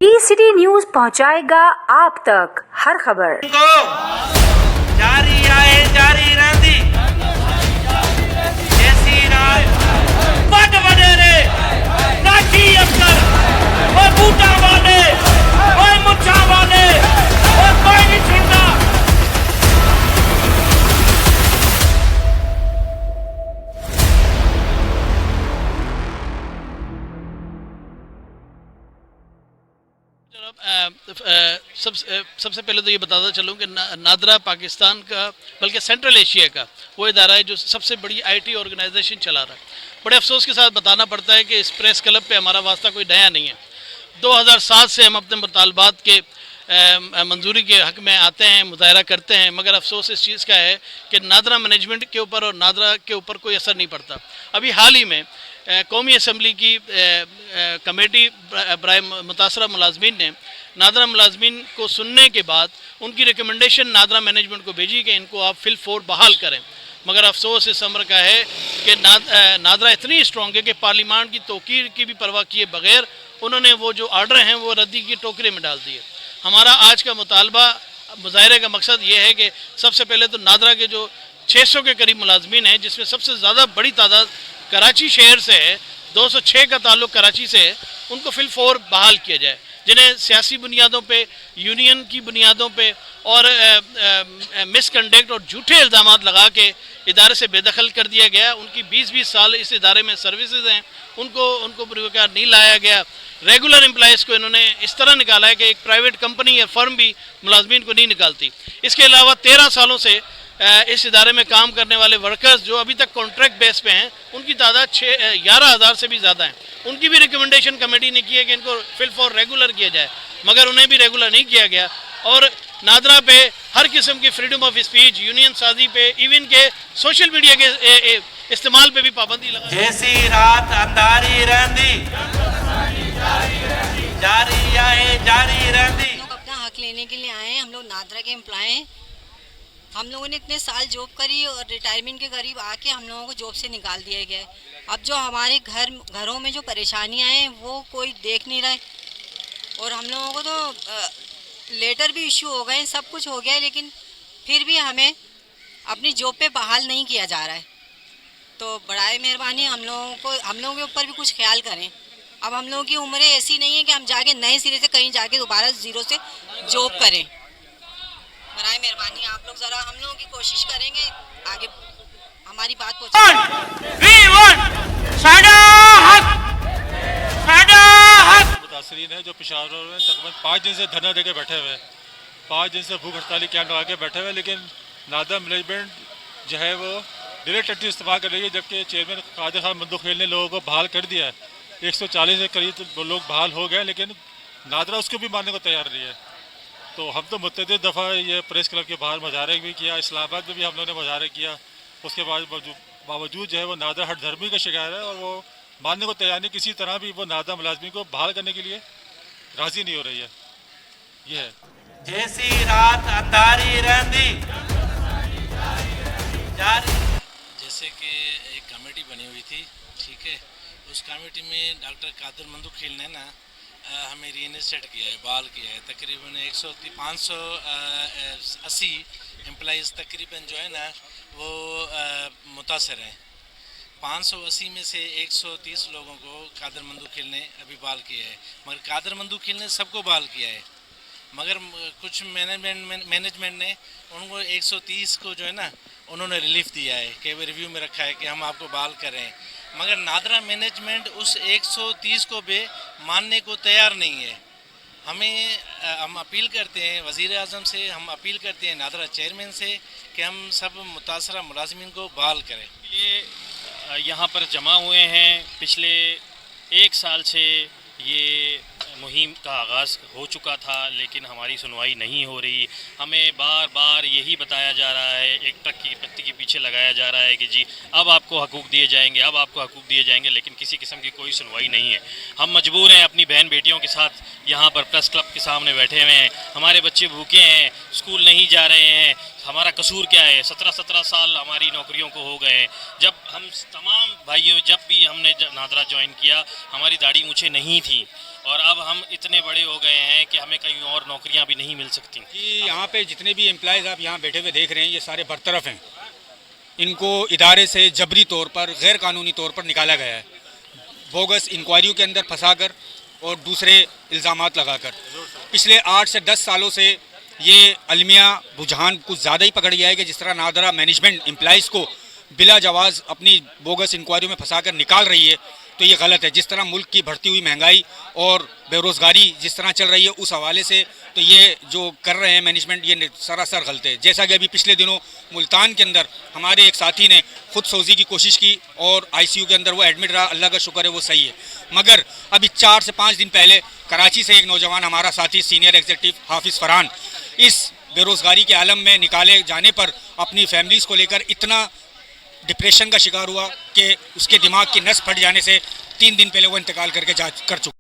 City news पहुंचाएगा आप तक हर खबर। जारी आए जारी रहंदी जैसी रात बड़ वडेरे नाठी अफसर और बूटा वाले और मुच्छा वाले और कोई नहीं सुनता। सबसे पहले तो ये बताता चलूँ कि नादरा पाकिस्तान का बल्कि सेंट्रल एशिया का वो इदारा है जो सबसे बड़ी आईटी ऑर्गेनाइजेशन चला रहा है। बड़े अफसोस के साथ बताना पड़ता है कि इस प्रेस क्लब पे हमारा वास्ता कोई नया नहीं है। 2007 से हम अपने मुतालबात के मंजूरी के हक़ में आते हैं, मुजाहरा करते हैं, मगर अफसोस इस चीज़ का है कि नादरा मैनेजमेंट के ऊपर और नादरा के ऊपर कोई असर नहीं पड़ता। अभी हाल ही में कौमी असम्बली की कमेटी बराए मुतासरा मुलाजमीन ने नादरा मुलाजमीन को सुनने के बाद उनकी रिकमेंडेशन नादरा मैनेजमेंट को भेजी कि इनको आप फिल फोर बहाल करें। मगर अफसोस इस अमर का है कि नादरा इतनी स्ट्रॉन्ग है कि पार्लियामान की तौकीर की भी परवाह किए बगैर उन्होंने वो जो आर्डर हैं वो रद्दी की टोकरे में डाल दिए। हमारा आज का मुतालबा मुजाहरे का मकसद ये है कि सबसे पहले तो नादरा के जो 600 के करीब मुलाजमीन हैं, जिसमें सबसे ज़्यादा बड़ी तादाद कराची शहर से है, 206 का ताल्लुक कराची से है, उनको फिल फोर बहाल किया जाए। जिन्हें सियासी बुनियादों पे, यूनियन की बुनियादों पे और मिसकंडक्ट और झूठे इल्ज़ाम लगा के इदारे से बेदखल कर दिया गया। उनकी 20-20 साल इस इदारे में सर्विसेज हैं, उनको पुरकार नहीं लाया गया। रेगुलर एम्प्लॉयज़ को इन्होंने इस तरह निकाला है कि एक प्राइवेट कंपनी या फर्म भी मुलाजमीन को नहीं निकालती। इसके अलावा 13 सालों से इस इदारे में काम करने वाले वर्कर्स जो अभी तक कॉन्ट्रैक्ट बेस पे हैं, उनकी तादाद 11,000 से भी ज़्यादा है। उनकी भी रिकमेंडेशन कमेटी ने की है कि इनको फिल फॉर रेगुलर किया जाए, मगर उन्हें भी रेगुलर नहीं किया गया। और नादरा पे हर किस्म की फ्रीडम ऑफ स्पीच, यूनियन साजी पे, इवन के सोशल मीडिया के इस्तेमाल पे भी पाबंदी लगा। जैसी रात अंधारी रहंदी जारी आए जारी रहंदी। हम लोग अपना हक लेने के लिए आए हैं। हम लोग नादरा के एम्प्लॉय हैं। हम लोगों ने इतने साल जॉब करी और रिटायरमेंट के करीब आके हम लोगों को जॉब से निकाल दिया गया है। अब जो हमारे घरों में जो परेशानियां हैं वो कोई देख नहीं रहे और हम लोगों को तो लेटर भी इशू हो गए, सब कुछ हो गया है, लेकिन फिर भी हमें अपनी जॉब पे बहाल नहीं किया जा रहा है। तो बड़ाए मेहरबानी हम लोगों के ऊपर भी कुछ ख्याल करें। अब हम लोगों की उम्रें ऐसी नहीं है कि हम जाके नए सिरे से कहीं जाके दोबारा ज़ीरो से जॉब करें। बराए मेहरबानी आप लोग ज़रा हम लोगों की कोशिश करेंगे आगे हमारी बात मुतासरीन है जो पेशावर में तकरीबन 5 दिन से धरना देके बैठे हुए हैं, 5 दिन से भूख हड़ताली कैंप लगा के बैठे हुए हैं, लेकिन नादरा मैनेजमेंट जो है वो डायरेक्ट टैक्टिव इस्तेमाल कर रही है। जबकि चेयरमैन कादिर खान मंदूखेल ने लोगों को बहाल कर दिया है, 140 के करीब तो लोग बहाल हो गए, लेकिन नादरा उसको भी मानने को तैयार नहीं है। तो हम तो मुतअद्दिद दफ़ा ये प्रेस क्लब के बाहर मुजाहरे भी किया, इस्लामाबाद में भी हम लोगों ने मुजाहरे किया। उसके बावजूद जो है वो नादरा हर धर्मी का शिकार है और वो मानने को तैयार नहीं, किसी तरह भी वो नादरा मुलाजमी को बहाल करने के लिए राज़ी नहीं हो रही है। ये है जैसी रात अंधारी रहंदी जारी। जैसे कि एक कमेटी बनी हुई थी, ठीक है, उस कमेटी में डॉक्टर कादिर मंदूखेल ने ना हमें रीइंस्टेट किया है, बहाल किया है। तकरीबन 580 एम्प्लॉइज़ तकरीबन जो है ना वो मुतासर हैं। 580 में से 130 लोगों को कादिर मंदूखेल ने अभी बहाल किया है, मगर कादिर मंदूखेल ने सबको बहाल किया है, मगर कुछ मैनेजमेंट ने उनको 130 को जो है ना उन्होंने रिलीफ दिया है कि वो रिव्यू में रखा है कि हम आपको बहाल करें। मगर नादरा मैनेजमेंट उस 130 को भी मानने को तैयार नहीं है। हम अपील करते हैं वज़ीर आज़म से, हम अपील करते हैं नादरा चेयरमैन से कि हम सब मुतासरा मुलाजमीन को बहाल करें। ये यहाँ पर जमा हुए हैं, पिछले 1 साल से ये मुहिम का आगाज़ हो चुका था, लेकिन हमारी सुनवाई नहीं हो रही। हमें बार बार यही बताया जा रहा है, एक ट्रक की पत्ती के पीछे लगाया जा रहा है कि जी अब आपको हकूक़ दिए जाएंगे, अब आपको हकूक़ दिए जाएंगे, लेकिन किसी किस्म की कोई सुनवाई नहीं है। हम मजबूर हैं अपनी बहन बेटियों के साथ यहाँ पर प्रेस क्लब के सामने बैठे हुए हैं। हमारे बच्चे भूखे हैं, स्कूल नहीं जा रहे हैं। हमारा कसूर क्या है? 17 साल हमारी नौकरियों को हो गए हैं। जब हम तमाम भाइयों जब भी हमने नादरा ज्वाइन किया, हमारी दाढ़ी मूछें नहीं थी, और अब हम इतने बड़े हो गए हैं कि हमें कहीं और नौकरियां भी नहीं मिल सकती। कि यहाँ पे जितने भी एम्प्लॉयज़ आप यहाँ बैठे हुए देख रहे हैं ये सारे बरतरफ हैं। इनको इदारे से जबरी तौर पर, गैर कानूनी तौर पर निकाला गया है, बोगस इंक्वायरियों के अंदर फंसाकर और दूसरे इल्ज़ामात लगाकर। पिछले 8 से 10 सालों से ये अलमिया रुझान कुछ ज़्यादा ही पकड़ गया है कि जिस तरह नादरा मैनेजमेंट एम्प्लॉयज़ को बिला जवाज़ अपनी बोगस इंक्वायरियों में फंसाकर निकाल रही है, तो ये गलत है। जिस तरह मुल्क की बढ़ती हुई महंगाई और बेरोज़गारी जिस तरह चल रही है उस हवाले से तो ये जो कर रहे हैं मैनेजमेंट ये सरासर गलत है। जैसा कि अभी पिछले दिनों मुल्तान के अंदर हमारे एक साथी ने खुद सोजी की कोशिश की और ICU के अंदर वो एडमिट रहा, अल्लाह का शुक्र है वो सही है। मगर अभी 4 से 5 दिन पहले कराची से एक नौजवान हमारा साथी सीनियर एग्जीक्यूटिव हाफिज़ फरहान इस बेरोज़गारी के आलम में निकाले जाने पर अपनी फैमिलीज़ को लेकर इतना डिप्रेशन का शिकार हुआ कि उसके दिमाग की नस फट जाने से 3 दिन पहले वो इंतकाल कर चुका।